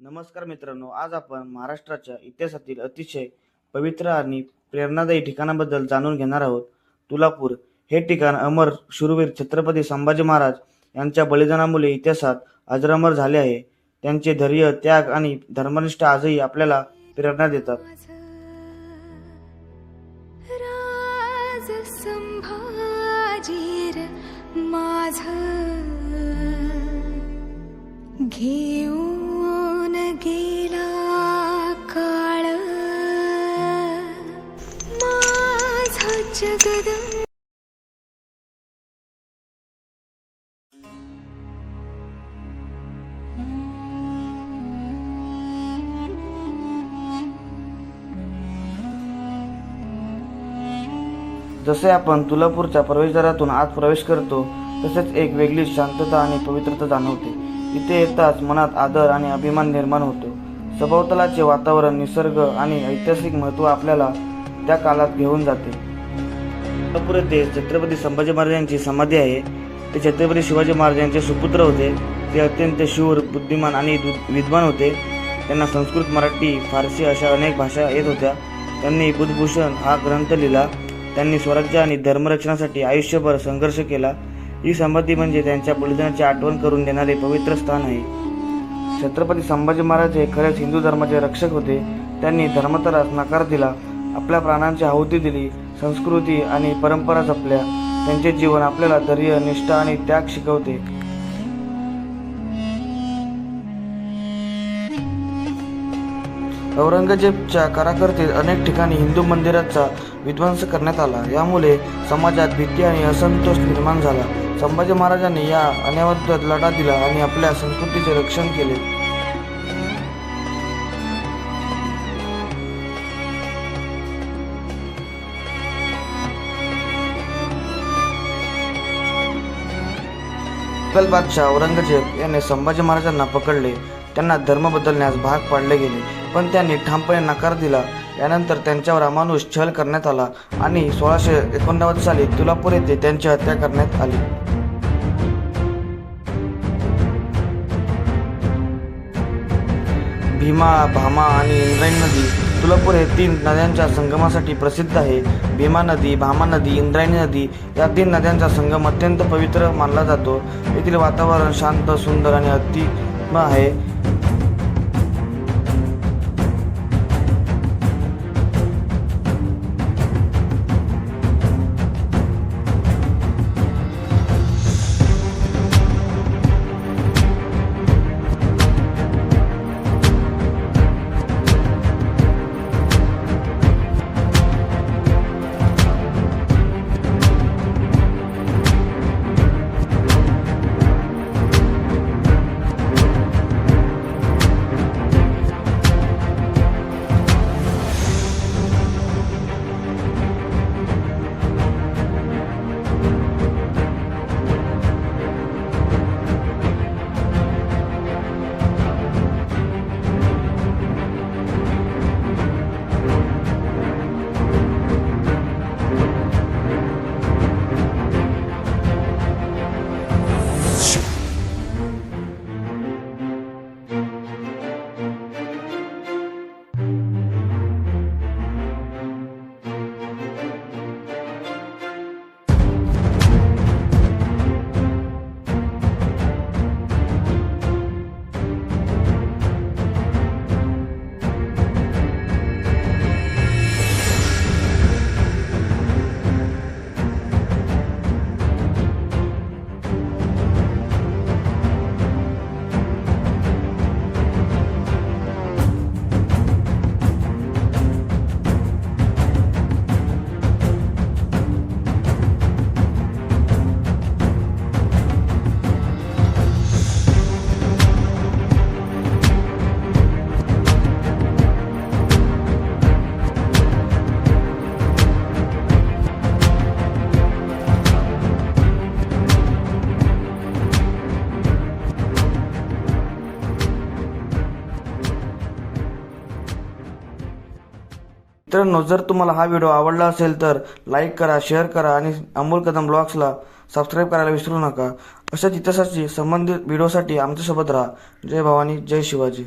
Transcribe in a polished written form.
नमस्कार मित्रांनो, आज आपण महाराष्ट्राच्या इतिहासातील अतिशय पवित्र आणि प्रेरणादायी ठिकाणाबद्दल जाणून घेणार आहोत. तुळापूर हे ठिकाण अमर शूरवीर छत्रपती संभाजी महाराज यांच्या बलिदानामुळे इतिहासात अजरामर झाले आहे. त्यांचे धैर्य, त्याग आणि धर्मनिष्ठा आजही आपल्याला प्रेरणा देतात. घेऊन गेला काळ माझा जगद. जसे आपण तुळापूरच्या प्रवेशद्वारातून आत प्रवेश करतो, तसेच एक वेगळी शांतता आणि पवित्रता जाणवते. इथे येताच मनात आदर आणि अभिमान निर्माण होतो. सभोवतालचे वातावरण, निसर्ग आणि ऐतिहासिक महत्त्व आपल्याला त्या काळात घेऊन जाते. तुळापूर येथे छत्रपती संभाजी महाराजांची समाधी आहे. ते छत्रपती शिवाजी महाराज यांचे सुपुत्र होते. ते अत्यंत शूर, बुद्धिमान आणि विद्वान होते. त्यांना संस्कृत, मराठी, फारसी अशा अनेक भाषा येत होत्या. त्यांनी बुद्धभूषण हा ग्रंथ लिहिला. त्यांनी स्वराज्य आणि धर्मरक्षणासाठी आयुष्यभर संघर्ष केला. ही समाधी म्हणजे त्यांच्या बलिदानाची आठवण करून देणारे पवित्र स्थान आहे. छत्रपती संभाजी महाराज हे खरेच हिंदू धर्माचे रक्षक होते. त्यांनी धर्मांतरास नकार दिला, आपल्या प्राणांची आहुती दिली, संस्कृती आणि परंपरा जपल्या. त्यांचे जीवन आपल्याला धैर्य, निष्ठा आणि त्याग शिकवते. औरंगजेबच्या कारकीर्दीत अनेक ठिकाणी हिंदू मंदिरांचा विध्वंस करण्यात आला. यामुळे समाजात भीती आणि असंतोष निर्माण झाला. संभाजी महाराजांनी या अन्यायाविरुद्ध लढा दिला आणि आपल्या संस्कृतीचे रक्षण केले. मुघल बादशाह औरंगजेब याने संभाजी महाराजांना पकडले. त्यांना धर्म बदलण्यास भाग पाडले गेले, पण त्यांनी ठामपणे नकार दिला. यानंतर त्यांच्यावर अमानुष छळ करण्यात आला आणि 1689 साली तुळापूर येथे त्यांची हत्या करण्यात आली. भीमा, भामा आणि इंद्रायणी नदी. तुळापूर हे 3 नद्यांच्या संगमासाठी प्रसिद्ध आहे. भीमा नदी, भामा नदी, इंद्रायणी नदी या 3 नद्यांचा संगम अत्यंत पवित्र मानला जातो. येथील वातावरण शांत, सुंदर आणि अतिम आहे. मित्रांनो, जर तुम्हाला हा व्हिडिओ आवडला असेल तर लाईक करा, शेअर करा आणि अमोल कदम ब्लॉग्सला सबस्क्राईब करायला विसरू नका. अशाच इतिहासाशी संबंधित व्हिडिओसाठी आमच्यासोबत राहा. जय भवानी, जय शिवाजी.